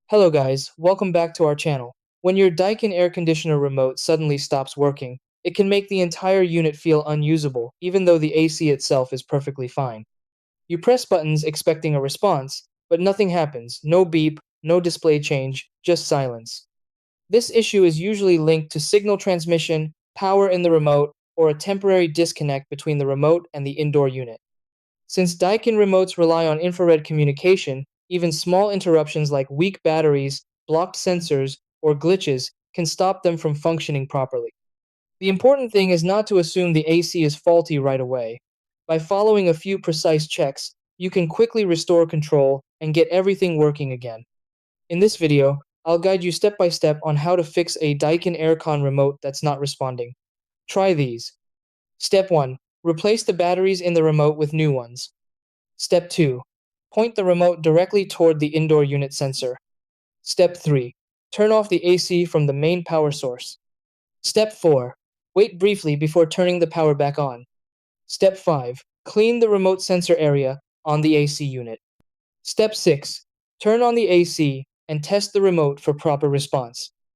Hello guys, welcome back to our channel. When your Daikin air conditioner remote suddenly stops working, it can make the entire unit feel unusable, even though the AC itself is perfectly fine. You press buttons expecting a response, but nothing happens, no beep, no display change, just silence. This issue is usually linked to signal transmission, power in the remote, or a temporary disconnect between the remote and the indoor unit. Since Daikin remotes rely on infrared communication, even small interruptions like weak batteries, blocked sensors, or glitches can stop them from functioning properly. The important thing is not to assume the AC is faulty right away. By following a few precise checks, you can quickly restore control and get everything working again. In this video, I'll guide you step by step on how to fix a Daikin Aircon remote that's not responding. Try these. Step 1. Replace the batteries in the remote with new ones. Step 2. Point the remote directly toward the indoor unit sensor. Step 3. Turn off the AC from the main power source. Step 4. Wait briefly before turning the power back on. Step 5. Clean the remote sensor area on the AC unit. Step 6. Turn on the AC and test the remote for proper response.